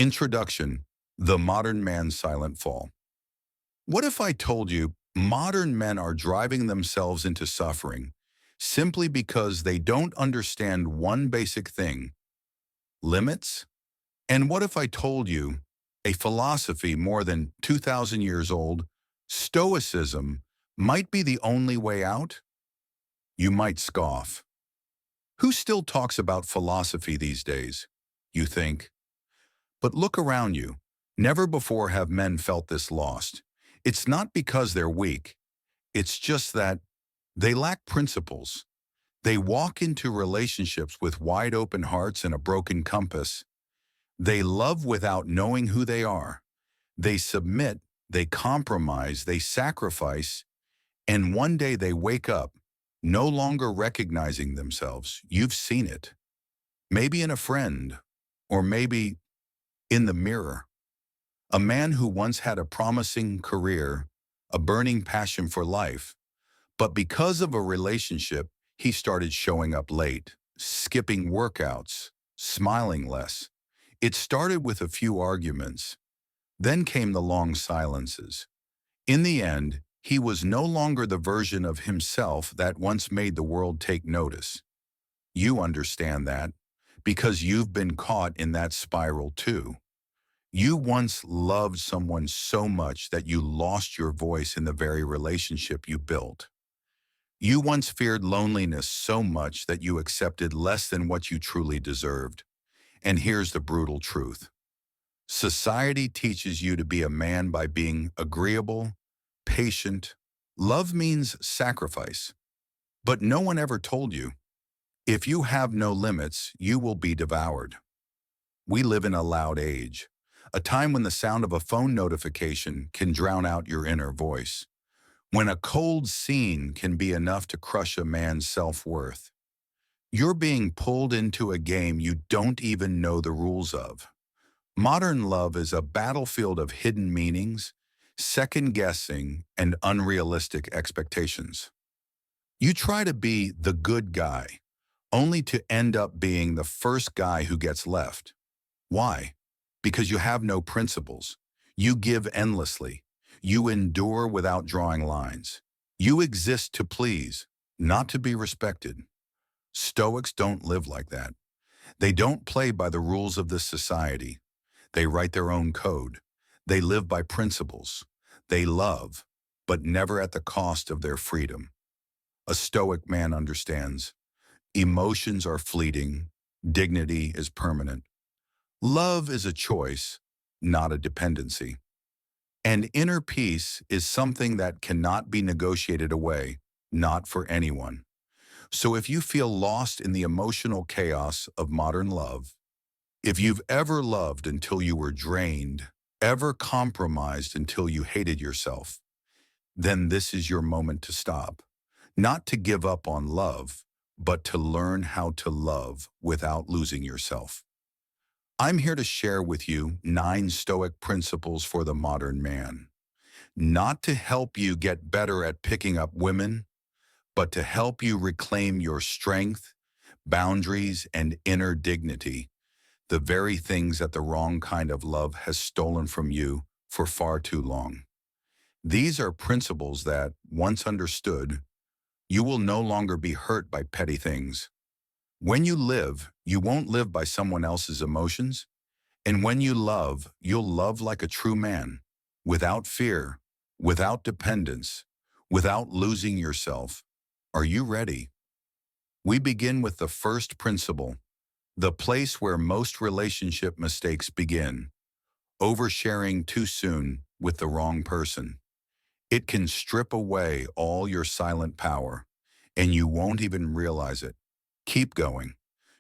Introduction: The Modern Man's Silent Fall. What if I told you modern men are driving themselves into suffering simply because they don't understand one basic thing: limits? And what if I told you a philosophy more than 2,000 years old, Stoicism, might be the only way out? You might scoff. Who still talks about philosophy these days? You think. But look around you. Never before have men felt this lost. It's not because they're weak. It's just that they lack principles. They walk into relationships with wide open hearts and a broken compass. They love without knowing who they are. They submit, they compromise, they sacrifice, and one day they wake up, no longer recognizing themselves. You've seen it. Maybe in a friend, or maybe in the mirror. A man who once had a promising career, a burning passion for life, but because of a relationship, he started showing up late, skipping workouts, smiling less. It started with a few arguments. Then came the long silences. In the end, he was no longer the version of himself that once made the world take notice. You understand that because you've been caught in that spiral too. You once loved someone so much that you lost your voice in the very relationship you built. You once feared loneliness so much that you accepted less than what you truly deserved. And here's the brutal truth. Society teaches you to be a man by being agreeable, patient. Love means sacrifice. But no one ever told you, if you have no limits, you will be devoured. We live in a loud age, a time when the sound of a phone notification can drown out your inner voice, when a cold scene can be enough to crush a man's self-worth. You're being pulled into a game you don't even know the rules of. Modern love is a battlefield of hidden meanings, second-guessing, and unrealistic expectations. You try to be the good guy, only to end up being the first guy who gets left. Why? Because you have no principles. You give endlessly. You endure without drawing lines. You exist to please, not to be respected. Stoics don't live like that. They don't play by the rules of this society. They write their own code. They live by principles. They love, but never at the cost of their freedom. A Stoic man understands. Emotions are fleeting. Dignity is permanent. Love is a choice, not a dependency. And inner peace is something that cannot be negotiated away, not for anyone. So if you feel lost in the emotional chaos of modern love, if you've ever loved until you were drained, ever compromised until you hated yourself, then this is your moment to stop. Not to give up on love, but to learn how to love without losing yourself. I'm here to share with you 9 Stoic principles for the modern man. Not to help you get better at picking up women, but to help you reclaim your strength, boundaries, and inner dignity, the very things that the wrong kind of love has stolen from you for far too long. These are principles that, once understood, you will no longer be hurt by petty things. When you live, you won't live by someone else's emotions. And when you love, you'll love like a true man, without fear, without dependence, without losing yourself. Are you ready? We begin with the first principle, the place where most relationship mistakes begin: oversharing too soon with the wrong person. It can strip away all your silent power, and you won't even realize it. Keep going,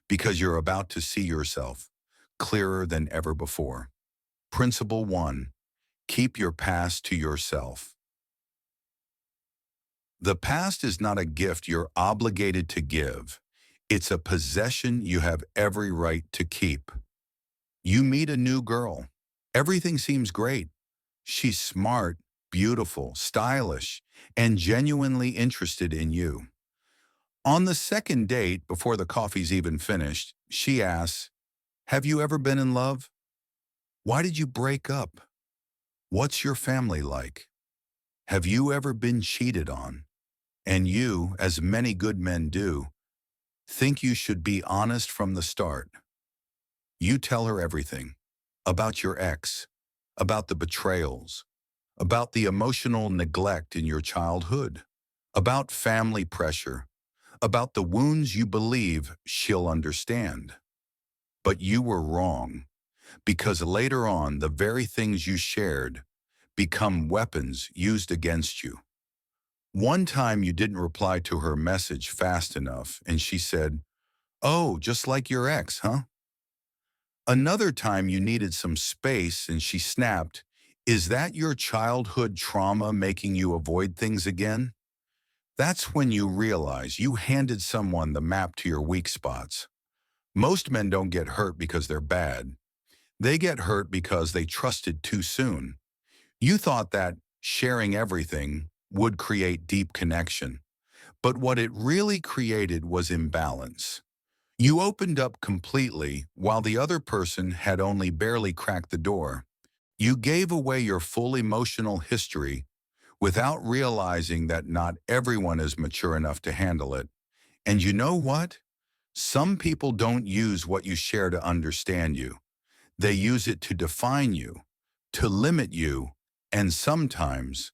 because you're about to see yourself clearer than ever before. Principle 1. Keep your past to yourself. The past is not a gift you're obligated to give. It's a possession you have every right to keep. You meet a new girl. Everything seems great. She's smart, beautiful, stylish, and genuinely interested in you. On the second date, before the coffee's even finished, she asks, "Have you ever been in love?" Why did you break up? What's your family like? Have you ever been cheated on? And you, as many good men do, think you should be honest from the start. You tell her everything about your ex, about the betrayals, about the emotional neglect in your childhood, about family pressure, about the wounds you believe she'll understand. But you were wrong, because later on the very things you shared become weapons used against you. One time you didn't reply to her message fast enough and she said, "Oh, just like your ex, huh?" Another time you needed some space and she snapped, "Is that your childhood trauma making you avoid things again?" That's when you realize you handed someone the map to your weak spots. Most men don't get hurt because they're bad. They get hurt because they trusted too soon. You thought that sharing everything would create deep connection, but what it really created was imbalance. You opened up completely while the other person had only barely cracked the door. You gave away your full emotional history without realizing that not everyone is mature enough to handle it. And you know what? Some people don't use what you share to understand you. They use it to define you, to limit you, and sometimes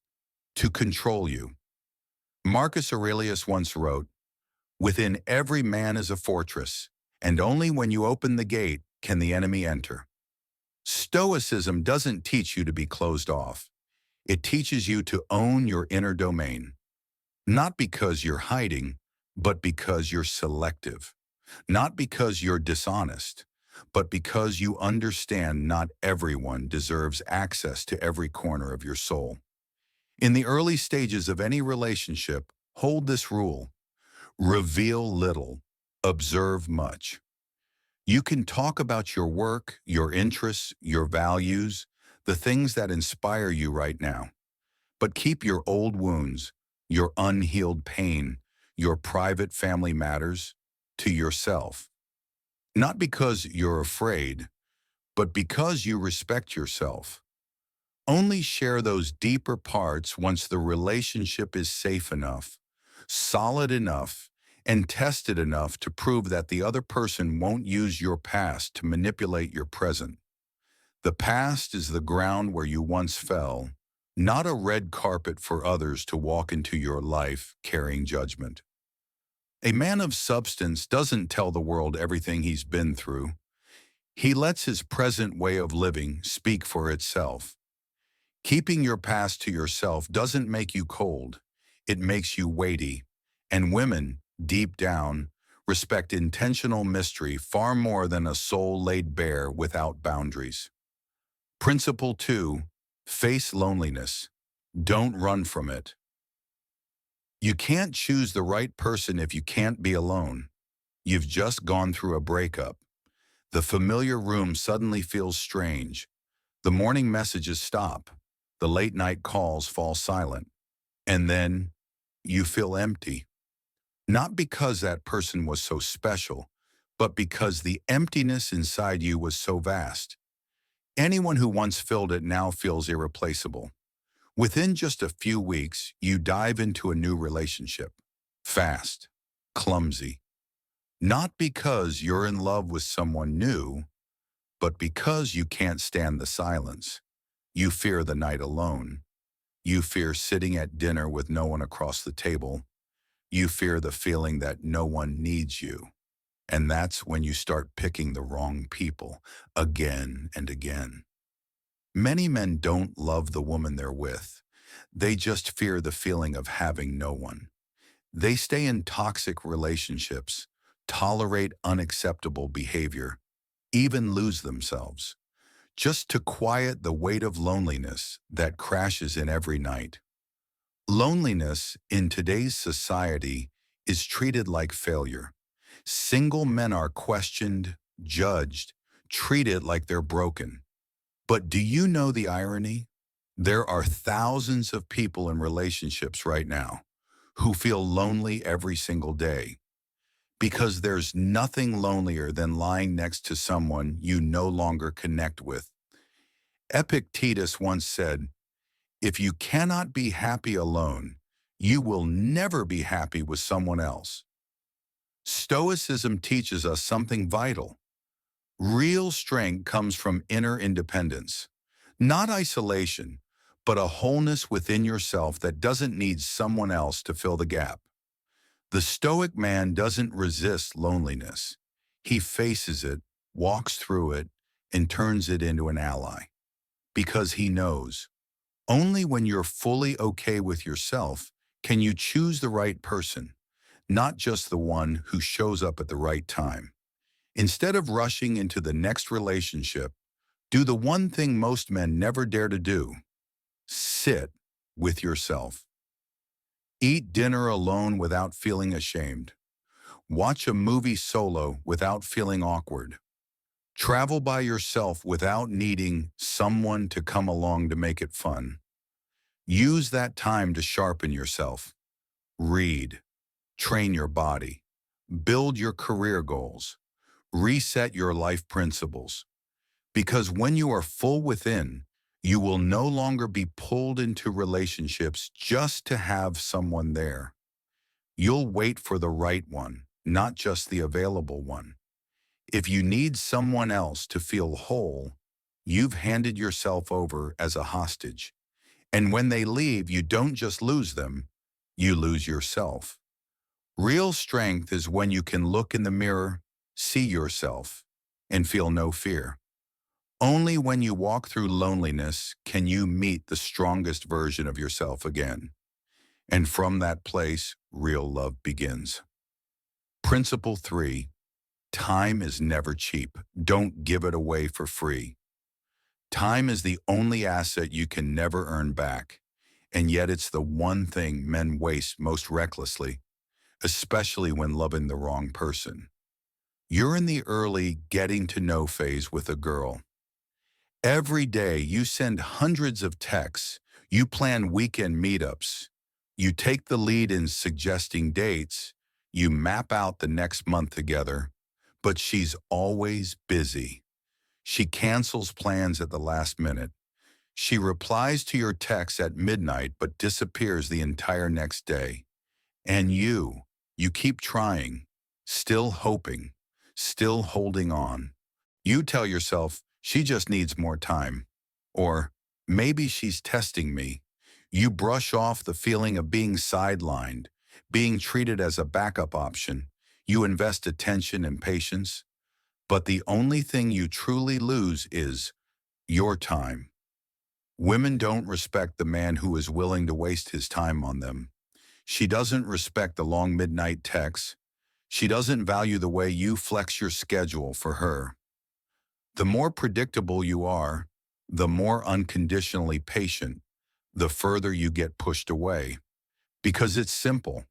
to control you. Marcus Aurelius once wrote, "Within every man is a fortress, and only when you open the gate can the enemy enter." Stoicism doesn't teach you to be closed off. It teaches you to own your inner domain, not because you're hiding, but because you're selective. Not because you're dishonest, but because you understand not everyone deserves access to every corner of your soul. In the early stages of any relationship, hold this rule: reveal little, observe much. You can talk about your work, your interests, your values, the things that inspire you right now, but keep your old wounds, your unhealed pain, your private family matters to yourself. Not because you're afraid, but because you respect yourself. Only share those deeper parts once the relationship is safe enough, solid enough, and tested enough to prove that the other person won't use your past to manipulate your present. The past is the ground where you once fell, not a red carpet for others to walk into your life carrying judgment. A man of substance doesn't tell the world everything he's been through. He lets his present way of living speak for itself. Keeping your past to yourself doesn't make you cold. It makes you weighty. And women, deep down, respect intentional mystery far more than a soul laid bare without boundaries. Principle 2, face loneliness. Don't run from it. You can't choose the right person if you can't be alone. You've just gone through a breakup. The familiar room suddenly feels strange. The morning messages stop. The late night calls fall silent. And then you feel empty. Not because that person was so special, but because the emptiness inside you was so vast. Anyone who once filled it now feels irreplaceable. Within just a few weeks, you dive into a new relationship. Fast, clumsy. Not because you're in love with someone new, but because you can't stand the silence. You fear the night alone. You fear sitting at dinner with no one across the table. You fear the feeling that no one needs you. And that's when you start picking the wrong people again and again. Many men don't love the woman they're with. They just fear the feeling of having no one. They stay in toxic relationships, tolerate unacceptable behavior, even lose themselves, just to quiet the weight of loneliness that crashes in every night. Loneliness in today's society is treated like failure. Single men are questioned, judged, treated like they're broken. But do you know the irony? There are thousands of people in relationships right now who feel lonely every single day, because there's nothing lonelier than lying next to someone you no longer connect with. Epictetus once said, "If you cannot be happy alone, you will never be happy with someone else." Stoicism teaches us something vital. Real strength comes from inner independence, not isolation, but a wholeness within yourself that doesn't need someone else to fill the gap. The Stoic man doesn't resist loneliness. He faces it, walks through it, and turns it into an ally. Because he knows, only when you're fully okay with yourself can you choose the right person, not just the one who shows up at the right time. Instead of rushing into the next relationship, do the one thing most men never dare to do. Sit with yourself. Eat dinner alone without feeling ashamed. Watch a movie solo without feeling awkward. Travel by yourself without needing someone to come along to make it fun. Use that time to sharpen yourself. Read, train your body, build your career goals, reset your life principles. Because when you are full within, you will no longer be pulled into relationships just to have someone there. You'll wait for the right one, not just the available one. If you need someone else to feel whole, you've handed yourself over as a hostage. And when they leave, you don't just lose them, you lose yourself. Real strength is when you can look in the mirror, see yourself, and feel no fear. Only when you walk through loneliness can you meet the strongest version of yourself again. And from that place, real love begins. Principle 3, time is never cheap. Don't give it away for free. Time is the only asset you can never earn back, and yet it's the one thing men waste most recklessly, especially when loving the wrong person. You're in the early getting to know phase with a girl. Every day you send hundreds of texts, you plan weekend meetups, you take the lead in suggesting dates, you map out the next month together, but she's always busy. She cancels plans at the last minute. She replies to your texts at midnight but disappears the entire next day. And you keep trying, still hoping, still holding on. You tell yourself, she just needs more time. Or, maybe she's testing me. You brush off the feeling of being sidelined, being treated as a backup option. You invest attention and patience. But the only thing you truly lose is your time. Women don't respect the man who is willing to waste his time on them. She doesn't respect the long midnight texts. She doesn't value the way you flex your schedule for her. The more predictable you are, the more unconditionally patient, the further you get pushed away. Because it's simple.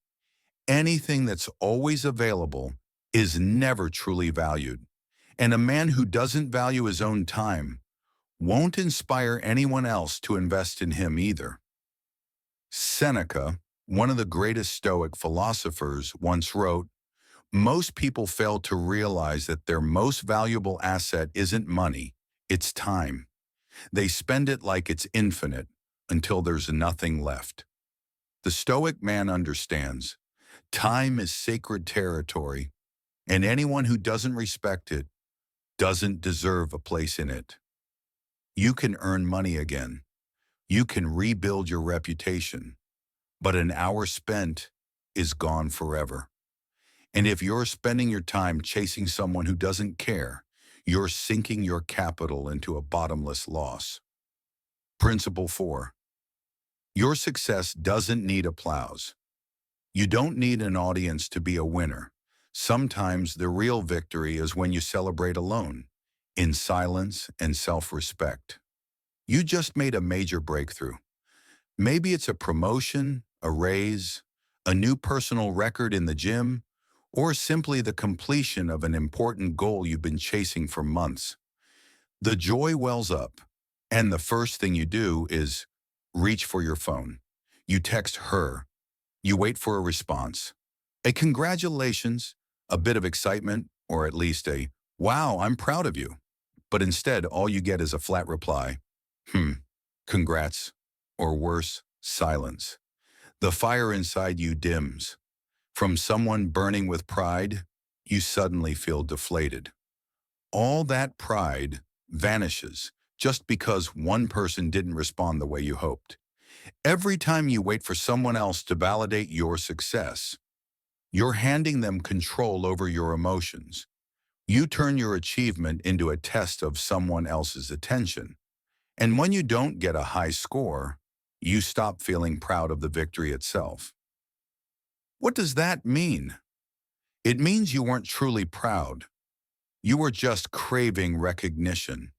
Anything that's always available is never truly valued. And a man who doesn't value his own time won't inspire anyone else to invest in him either. Seneca, one of the greatest Stoic philosophers, once wrote, "Most people fail to realize that their most valuable asset isn't money, it's time. They spend it like it's infinite until there's nothing left." The Stoic man understands time is sacred territory, and anyone who doesn't respect it doesn't deserve a place in it. You can earn money again. You can rebuild your reputation, but an hour spent is gone forever. And if you're spending your time chasing someone who doesn't care, you're sinking your capital into a bottomless loss. Principle 4. Your success doesn't need applause. You don't need an audience to be a winner. Sometimes the real victory is when you celebrate alone, in silence and self-respect. You just made a major breakthrough. Maybe it's a promotion, a raise, a new personal record in the gym, or simply the completion of an important goal you've been chasing for months. The joy wells up, and the first thing you do is reach for your phone. You text her. You wait for a response. A congratulations, a bit of excitement, or at least a, "Wow, I'm proud of you." But instead, all you get is a flat reply. Hmm, congrats. Or worse, silence. The fire inside you dims. From someone burning with pride, you suddenly feel deflated. All that pride vanishes just because one person didn't respond the way you hoped. Every time you wait for someone else to validate your success, you're handing them control over your emotions. You turn your achievement into a test of someone else's attention. And when you don't get a high score, you stop feeling proud of the victory itself. What does that mean? It means you weren't truly proud. You were just craving recognition.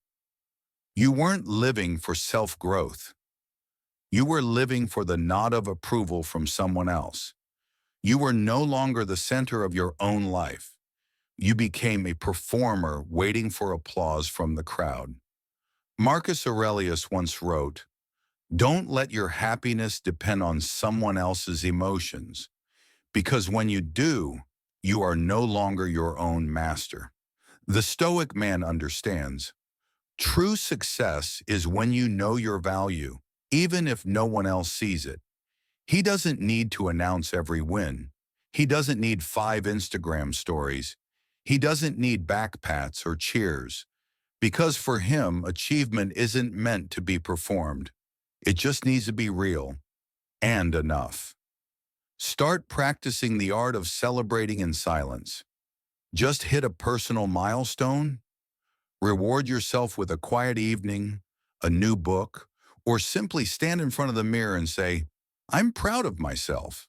You weren't living for self-growth. You were living for the nod of approval from someone else. You were no longer the center of your own life. You became a performer waiting for applause from the crowd. Marcus Aurelius once wrote, "Don't let your happiness depend on someone else's emotions, because when you do, you are no longer your own master." The Stoic man understands, true success is when you know your value, even if no one else sees it. He doesn't need to announce every win. He doesn't need 5 Instagram stories. He doesn't need backpats or cheers. Because for him, achievement isn't meant to be performed. It just needs to be real and enough. Start practicing the art of celebrating in silence. Just hit a personal milestone. Reward yourself with a quiet evening, a new book, or simply stand in front of the mirror and say, "I'm proud of myself."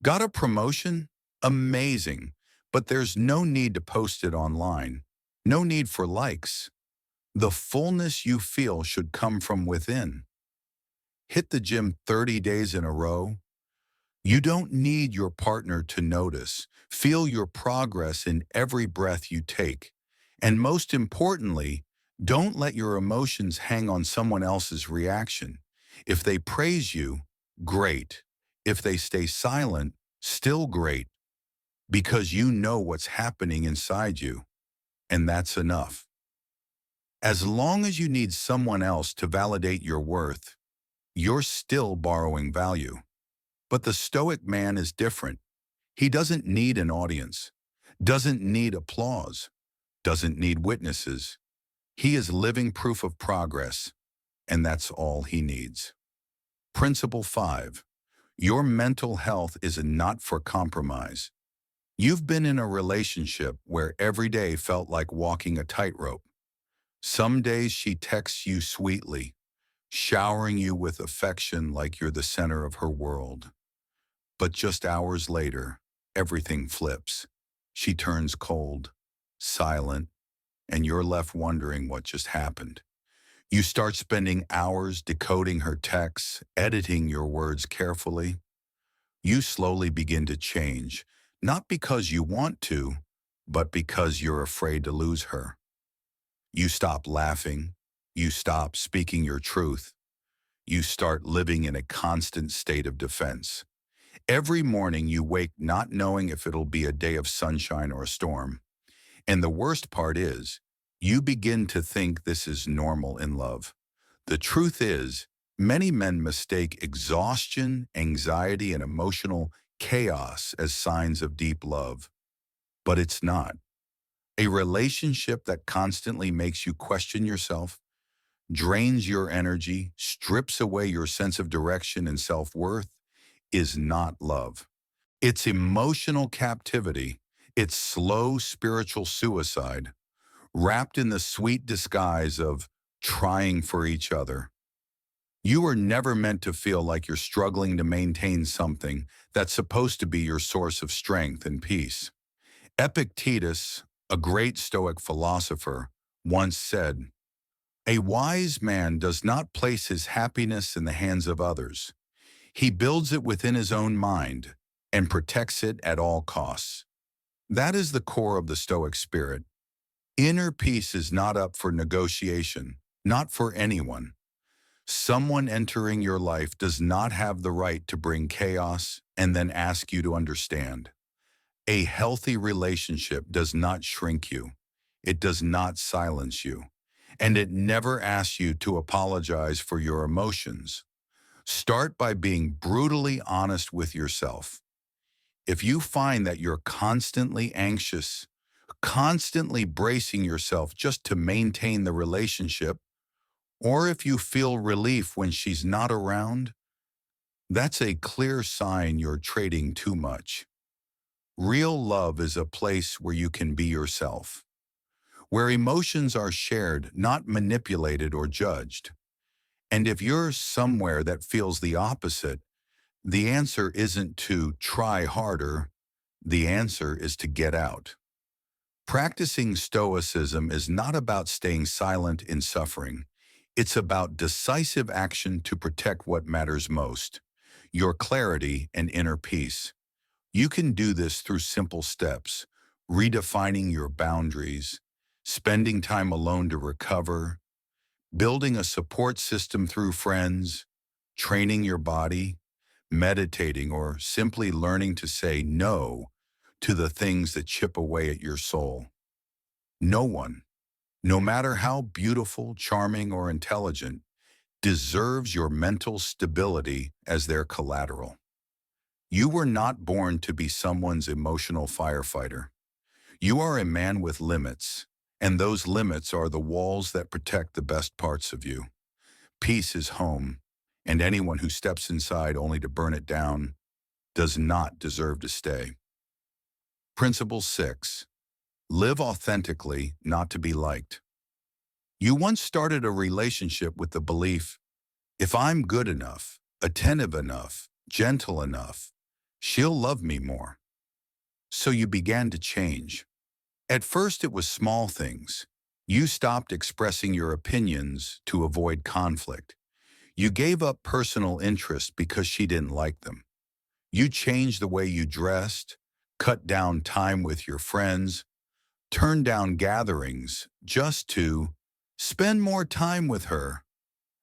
Got a promotion? Amazing. But there's no need to post it online. No need for likes. The fullness you feel should come from within. Hit the gym 30 days in a row. You don't need your partner to notice. Feel your progress in every breath you take. And most importantly, don't let your emotions hang on someone else's reaction. If they praise you, great. If they stay silent, still great. Because you know what's happening inside you, and that's enough. As long as you need someone else to validate your worth, you're still borrowing value. But the Stoic man is different. He doesn't need an audience, doesn't need applause, doesn't need witnesses. He is living proof of progress, and that's all he needs. Principle 5. Your mental health is not for compromise. You've been in a relationship where every day felt like walking a tightrope. Some days she texts you sweetly, showering you with affection like you're the center of her world. But just hours later, everything flips. She turns cold, silent, and you're left wondering what just happened. You start spending hours decoding her texts, editing your words carefully. You slowly begin to change, not because you want to, but because you're afraid to lose her. You stop laughing. You stop speaking your truth. You start living in a constant state of defense. Every morning you wake not knowing if it'll be a day of sunshine or a storm. And the worst part is, you begin to think this is normal in love. The truth is, many men mistake exhaustion, anxiety, and emotional chaos as signs of deep love. But it's not. A relationship that constantly makes you question yourself, drains your energy, strips away your sense of direction and self-worth, is not love. It's emotional captivity. It's slow spiritual suicide, wrapped in the sweet disguise of trying for each other. You were never meant to feel like you're struggling to maintain something that's supposed to be your source of strength and peace. Epictetus, a great Stoic philosopher, once said, "A wise man does not place his happiness in the hands of others. He builds it within his own mind and protects it at all costs." That is the core of the Stoic spirit. Inner peace is not up for negotiation, not for anyone. Someone entering your life does not have the right to bring chaos and then ask you to understand. A healthy relationship does not shrink you. It does not silence you. and it never asks you to apologize for your emotions. Start by being brutally honest with yourself. If you find that you're constantly anxious, constantly bracing yourself just to maintain the relationship, or if you feel relief when she's not around, that's a clear sign you're trading too much. Real love is a place where you can be yourself, where emotions are shared, not manipulated or judged. And if you're somewhere that feels the opposite, the answer isn't to try harder, the answer is to get out. Practicing Stoicism is not about staying silent in suffering. It's about decisive action to protect what matters most, your clarity and inner peace. You can do this through simple steps: redefining your boundaries, spending time alone to recover, building a support system through friends, training your body, meditating, or simply learning to say no to the things that chip away at your soul. No one, no matter how beautiful, charming, or intelligent, deserves your mental stability as their collateral. You were not born to be someone's emotional firefighter. You are a man with limits, and those limits are the walls that protect the best parts of you. Peace is home, and anyone who steps inside only to burn it down does not deserve to stay. Principle 6. Live authentically, not to be liked. You once started a relationship with the belief, if I'm good enough, attentive enough, gentle enough, she'll love me more. So you began to change. At first it was small things. You stopped expressing your opinions to avoid conflict. You gave up personal interest because she didn't like them. You changed the way you dressed, cut down time with your friends, turned down gatherings just to spend more time with her.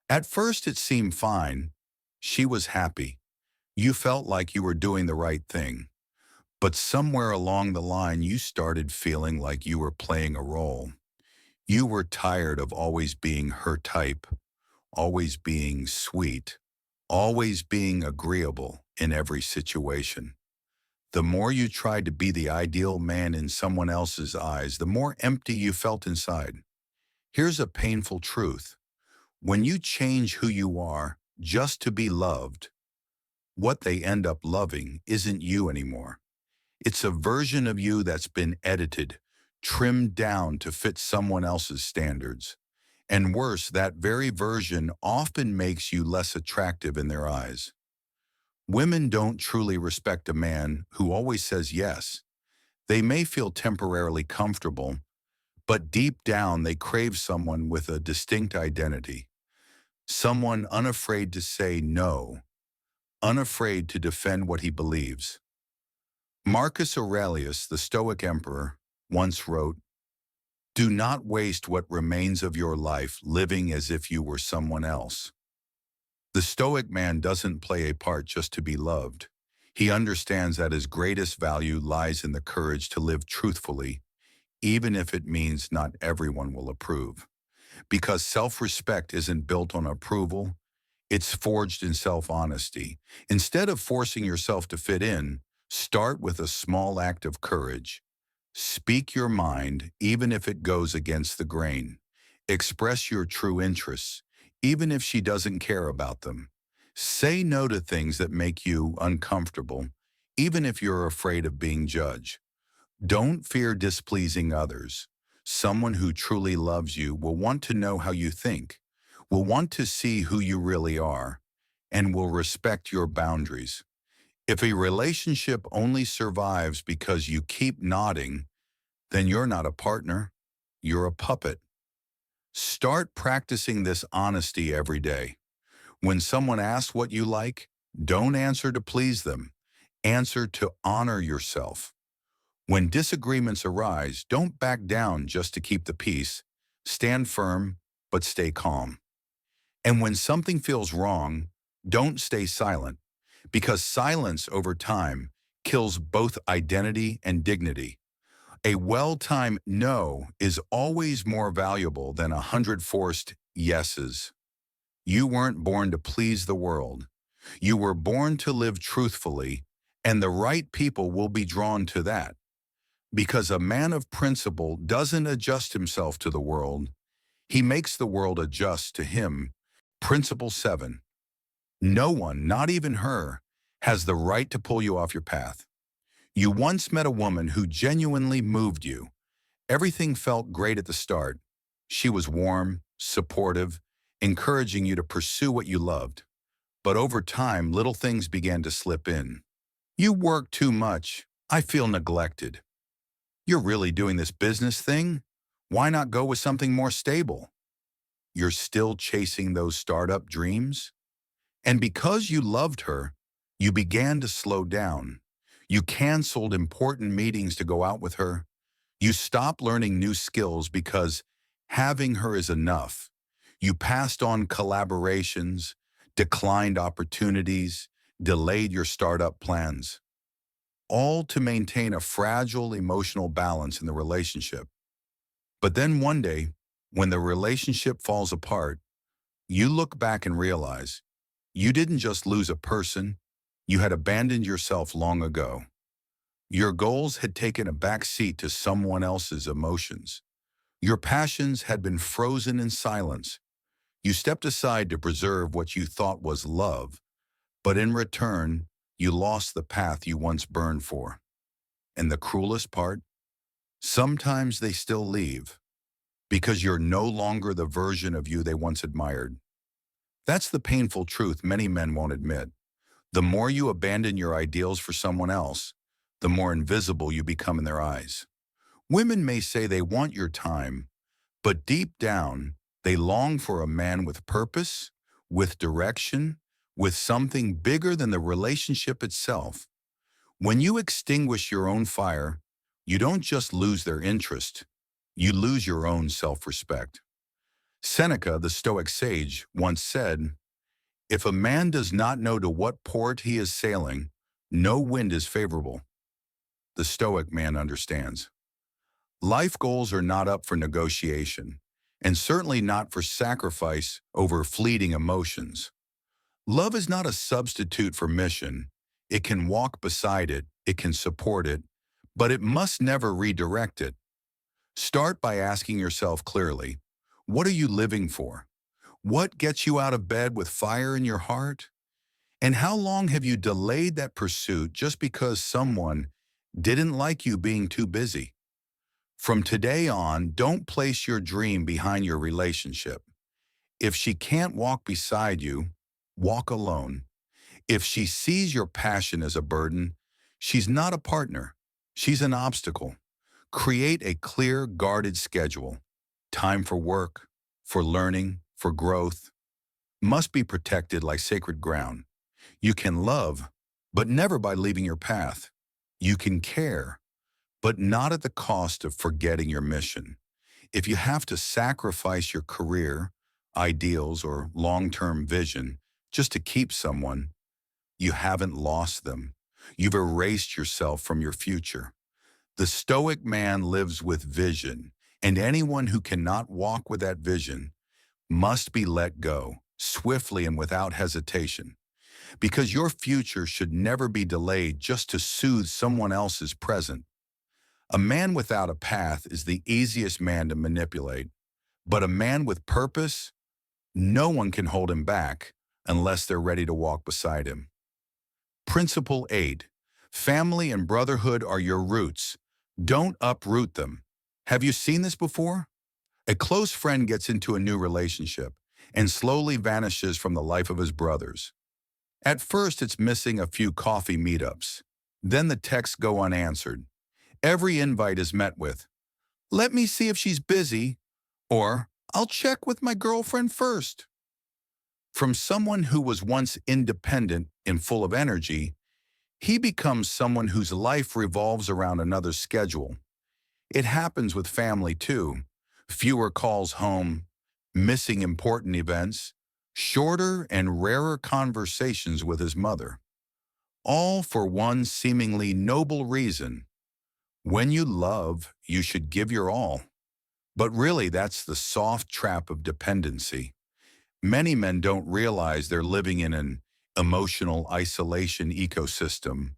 At first it seemed fine. She was happy. You felt like you were doing the right thing. But somewhere along the line you started feeling like you were playing a role. You were tired of always being her type, always being sweet, always being agreeable in every situation. The more you tried to be the ideal man in someone else's eyes, the more empty you felt inside. Here's a painful truth. When you change who you are just to be loved, what they end up loving isn't you anymore. It's a version of you that's been edited, trimmed down to fit someone else's standards. And worse, that very version often makes you less attractive in their eyes. Women don't truly respect a man who always says yes. They may feel temporarily comfortable, but deep down they crave someone with a distinct identity. Someone unafraid to say no, unafraid to defend what he believes. Marcus Aurelius, the Stoic emperor, once wrote, "Do not waste what remains of your life living as if you were someone else." The Stoic man doesn't play a part just to be loved. He understands that his greatest value lies in the courage to live truthfully, even if it means not everyone will approve. Because self-respect isn't built on approval, it's forged in self-honesty. Instead of forcing yourself to fit in, start with a small act of courage. Speak your mind, even if it goes against the grain. Express your true interests, even if she doesn't care about them. Say no to things that make you uncomfortable, even if you're afraid of being judged. Don't fear displeasing others. Someone who truly loves you will want to know how you think, will want to see who you really are, and will respect your boundaries. If a relationship only survives because you keep nodding, then you're not a partner, you're a puppet. Start practicing this honesty every day. When someone asks what you like, don't answer to please them. Answer to honor yourself. When disagreements arise, don't back down just to keep the peace. Stand firm, but stay calm. And when something feels wrong, don't stay silent, because silence over time kills both identity and dignity. A well-timed no is always more valuable than 100 forced yeses. You weren't born to please the world. You were born to live truthfully, and the right people will be drawn to that. Because a man of principle doesn't adjust himself to the world, he makes the world adjust to him. Principle 7. No one, not even her, has the right to pull you off your path. You once met a woman who genuinely moved you. Everything felt great at the start. She was warm, supportive, encouraging you to pursue what you loved. But over time, little things began to slip in. You work too much. I feel neglected. You're really doing this business thing? Why not go with something more stable? You're still chasing those startup dreams? And because you loved her, you began to slow down. You canceled important meetings to go out with her. You stopped learning new skills because having her is enough. You passed on collaborations, declined opportunities, delayed your startup plans, all to maintain a fragile emotional balance in the relationship. But then one day, when the relationship falls apart, you look back and realize you didn't just lose a person, you had abandoned yourself long ago. Your goals had taken a back seat to someone else's emotions. Your passions had been frozen in silence. You stepped aside to preserve what you thought was love, but in return, you lost the path you once burned for. And the cruelest part? Sometimes they still leave, because you're no longer the version of you they once admired. That's the painful truth many men won't admit. The more you abandon your ideals for someone else, the more invisible you become in their eyes. Women may say they want your time, but deep down, they long for a man with purpose, with direction, with something bigger than the relationship itself. When you extinguish your own fire, you don't just lose their interest, you lose your own self-respect. Seneca, the Stoic sage, once said, "If a man does not know to what port he is sailing, no wind is favorable." The Stoic man understands. Life goals are not up for negotiation, and certainly not for sacrifice over fleeting emotions. Love is not a substitute for mission. It can walk beside it, it can support it, but it must never redirect it. Start by asking yourself clearly, what are you living for? What gets you out of bed with fire in your heart? And how long have you delayed that pursuit just because someone didn't like you being too busy? From today on, don't place your dream behind your relationship. If she can't walk beside you, walk alone. If she sees your passion as a burden, she's not a partner. She's an obstacle. Create a clear, guarded schedule. Time for work, for learning, for growth must be protected like sacred ground. You can love, but never by leaving your path. You can care, but not at the cost of forgetting your mission. If you have to sacrifice your career, ideals, or long-term vision just to keep someone, you haven't lost them. You've erased yourself from your future. The Stoic man lives with vision, and anyone who cannot walk with that vision must be let go, swiftly and without hesitation. Because your future should never be delayed just to soothe someone else's present. A man without a path is the easiest man to manipulate, but a man with purpose, no one can hold him back unless they're ready to walk beside him. Principle 8. Family and brotherhood are your roots. Don't uproot them. Have you seen this before? A close friend gets into a new relationship and slowly vanishes from the life of his brothers. At first, it's missing a few coffee meetups. Then the texts go unanswered. Every invite is met with, "Let me see if she's busy," or "I'll check with my girlfriend first." From someone who was once independent and full of energy, he becomes someone whose life revolves around another's schedule. It happens with family too. Fewer calls home, missing important events, shorter and rarer conversations with his mother. All for one seemingly noble reason. When you love, you should give your all. But really, that's the soft trap of dependency. Many men don't realize they're living in an emotional isolation ecosystem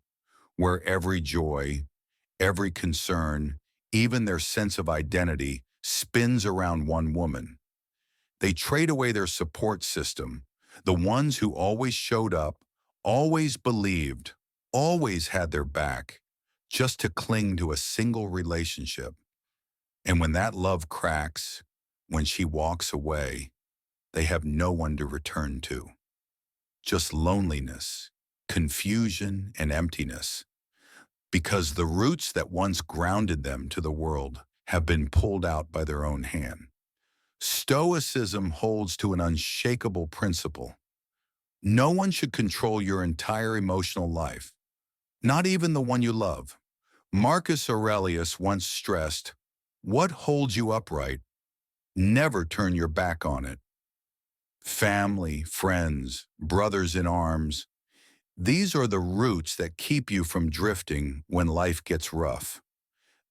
where every joy, every concern, even their sense of identity spins around one woman. They trade away their support system, the ones who always showed up, always believed, always had their back, just to cling to a single relationship. And when that love cracks, when she walks away, they have no one to return to. Just loneliness, confusion, and emptiness. Because the roots that once grounded them to the world have been pulled out by their own hand. Stoicism holds to an unshakable principle. No one should control your entire emotional life, not even the one you love. Marcus Aurelius once stressed, "What holds you upright? Never turn your back on it." Family, friends, brothers in arms, these are the roots that keep you from drifting when life gets rough.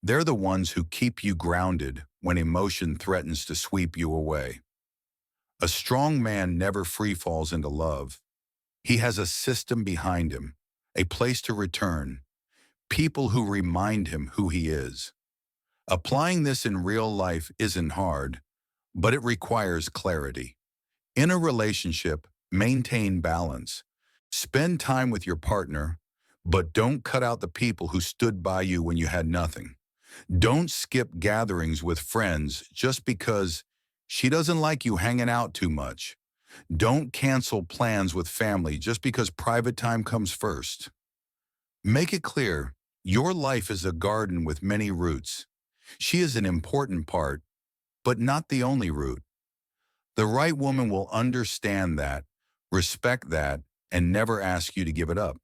They're the ones who keep you grounded when emotion threatens to sweep you away. A strong man never free falls into love. He has a system behind him, a place to return, people who remind him who he is. Applying this in real life isn't hard, but it requires clarity. In a relationship, maintain balance. Spend time with your partner, but don't cut out the people who stood by you when you had nothing. Don't skip gatherings with friends just because she doesn't like you hanging out too much. Don't cancel plans with family just because private time comes first. Make it clear, your life is a garden with many roots. She is an important part, but not the only root. The right woman will understand that, respect that, and never ask you to give it up.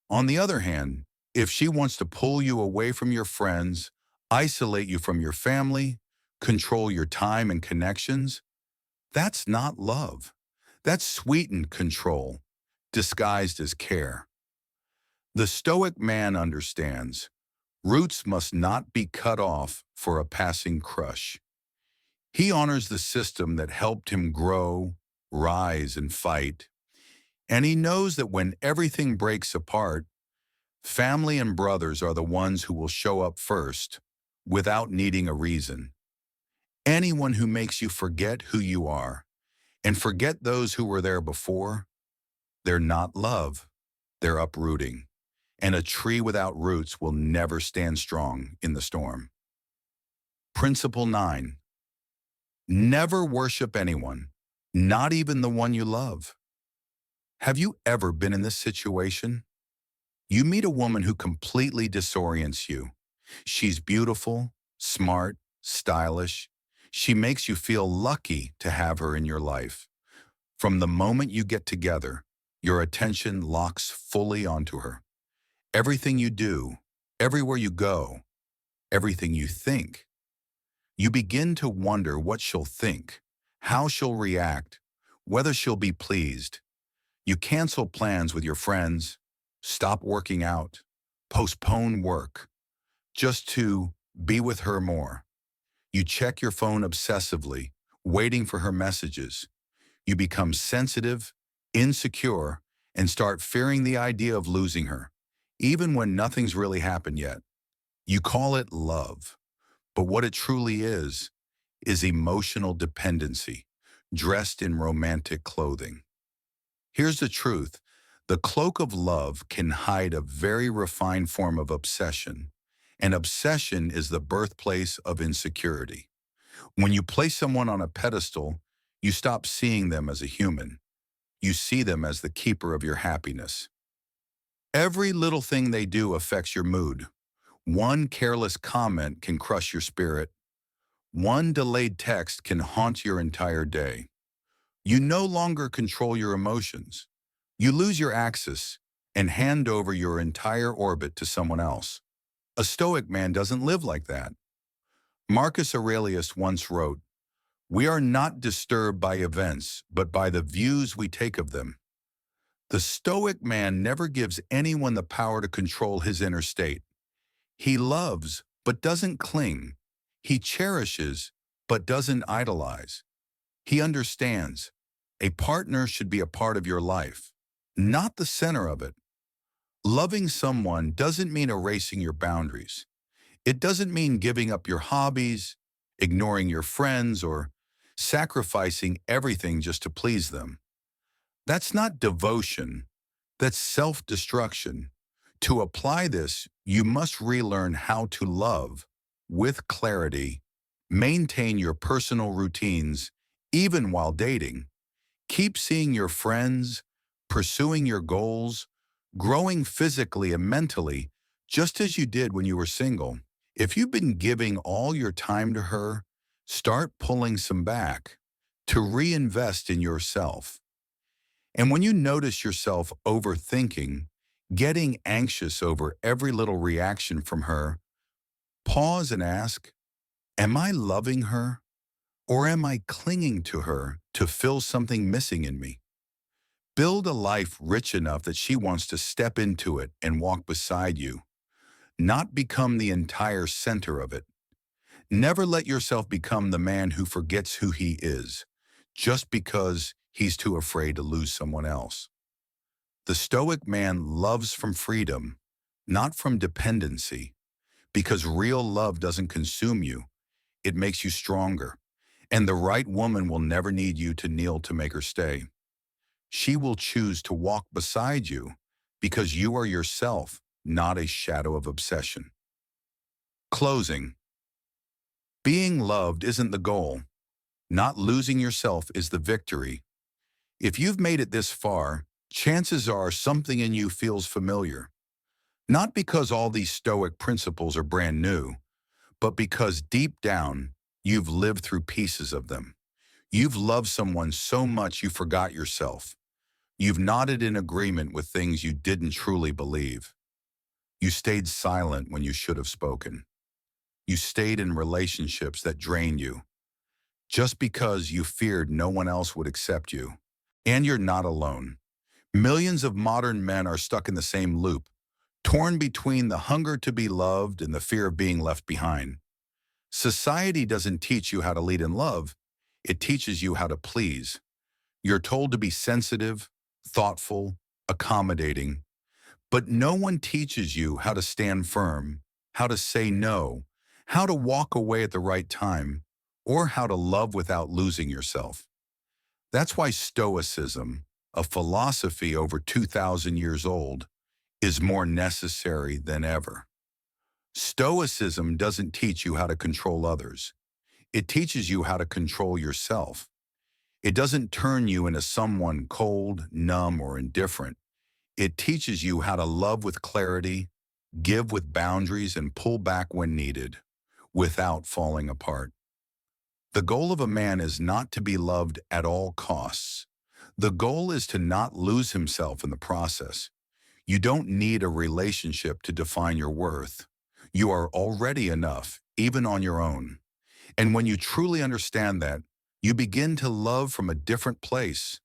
On the other hand, if she wants to pull you away from your friends, isolate you from your family, control your time and connections, that's not love. That's sweetened control, disguised as care. The Stoic man understands roots must not be cut off for a passing crush. He honors the system that helped him grow, rise, and fight. And he knows that when everything breaks apart, family and brothers are the ones who will show up first, without needing a reason. Anyone who makes you forget who you are, and forget those who were there before, they're not love, they're uprooting. And a tree without roots will never stand strong in the storm. Principle 9. Never worship anyone, not even the one you love. Have you ever been in this situation? You meet a woman who completely disorients you. She's beautiful, smart, stylish. She makes you feel lucky to have her in your life. From the moment you get together, your attention locks fully onto her. Everything you do, everywhere you go, everything you think. You begin to wonder what she'll think, how she'll react, whether she'll be pleased. You cancel plans with your friends, stop working out, postpone work, just to be with her more. You check your phone obsessively, waiting for her messages. You become sensitive, insecure, and start fearing the idea of losing her, even when nothing's really happened yet. You call it love, but what it truly is emotional dependency, dressed in romantic clothing. Here's the truth. The cloak of love can hide a very refined form of obsession, and obsession is the birthplace of insecurity. When you place someone on a pedestal, you stop seeing them as a human. You see them as the keeper of your happiness. Every little thing they do affects your mood. One careless comment can crush your spirit. One delayed text can haunt your entire day. You no longer control your emotions. You lose your axis and hand over your entire orbit to someone else. A Stoic man doesn't live like that. Marcus Aurelius once wrote, "We are not disturbed by events, but by the views we take of them." The Stoic man never gives anyone the power to control his inner state. He loves but doesn't cling. He cherishes but doesn't idolize. He understands. A partner should be a part of your life, not the center of it. Loving someone doesn't mean erasing your boundaries. It doesn't mean giving up your hobbies, ignoring your friends, or sacrificing everything just to please them. That's not devotion. That's self-destruction. To apply this, you must relearn how to love with clarity, maintain your personal routines, even while dating. Keep seeing your friends, pursuing your goals, growing physically and mentally, just as you did when you were single. If you've been giving all your time to her, start pulling some back to reinvest in yourself. And when you notice yourself overthinking, getting anxious over every little reaction from her, pause and ask, am I loving her or am I clinging to her to fill something missing in me? Build a life rich enough that she wants to step into it and walk beside you, not become the entire center of it. Never let yourself become the man who forgets who he is, just because he's too afraid to lose someone else. The Stoic man loves from freedom, not from dependency, because real love doesn't consume you, it makes you stronger. And the right woman will never need you to kneel to make her stay. She will choose to walk beside you because you are yourself, not a shadow of obsession. Closing. Being loved isn't the goal. Not losing yourself is the victory. If you've made it this far, chances are something in you feels familiar. Not because all these Stoic principles are brand new, but because deep down, you've lived through pieces of them. You've loved someone so much you forgot yourself. You've nodded in agreement with things you didn't truly believe. You stayed silent when you should have spoken. You stayed in relationships that drained you, just because you feared no one else would accept you. And you're not alone. Millions of modern men are stuck in the same loop, torn between the hunger to be loved and the fear of being left behind. Society doesn't teach you how to lead in love, it teaches you how to please. You're told to be sensitive, thoughtful, accommodating, but no one teaches you how to stand firm, how to say no, how to walk away at the right time, or how to love without losing yourself. That's why Stoicism, a philosophy over 2,000 years old, is more necessary than ever. Stoicism doesn't teach you how to control others. It teaches you how to control yourself. It doesn't turn you into someone cold, numb, or indifferent. It teaches you how to love with clarity, give with boundaries, and pull back when needed, without falling apart. The goal of a man is not to be loved at all costs. The goal is to not lose himself in the process. You don't need a relationship to define your worth. You are already enough, even on your own. And when you truly understand that, you begin to love from a different place.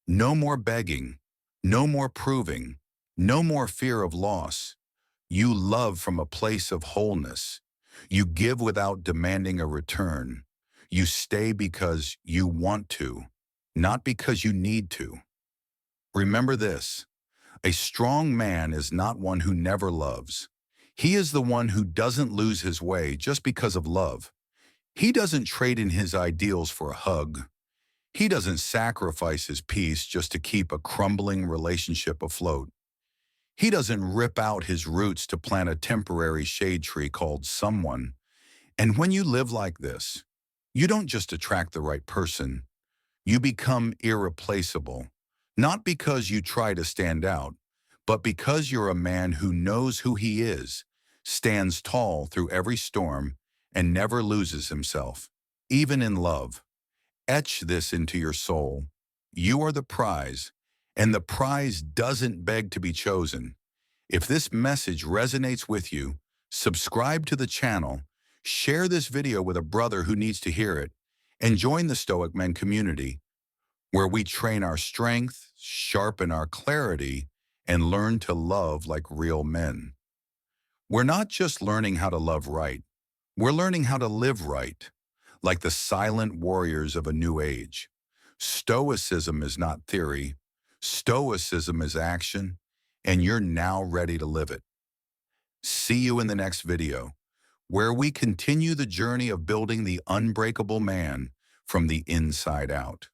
No more begging, no more proving, no more fear of loss. You love from a place of wholeness. You give without demanding a return. You stay because you want to, not because you need to. Remember this, a strong man is not one who never loves. He is the one who doesn't lose his way just because of love. He doesn't trade in his ideals for a hug. He doesn't sacrifice his peace just to keep a crumbling relationship afloat. He doesn't rip out his roots to plant a temporary shade tree called someone. And when you live like this, you don't just attract the right person. You become irreplaceable, not because you try to stand out, but because you're a man who knows who he is, stands tall through every storm, and never loses himself, even in love. Etch this into your soul. You are the prize, and the prize doesn't beg to be chosen. If this message resonates with you, subscribe to the channel, share this video with a brother who needs to hear it, and join the Stoic Men community, where we train our strength, sharpen our clarity, and learn to love like real men. We're not just learning how to love right, we're learning how to live right, like the silent warriors of a new age. Stoicism is not theory, Stoicism is action, and you're now ready to live it. See you in the next video, where we continue the journey of building the unbreakable man from the inside out.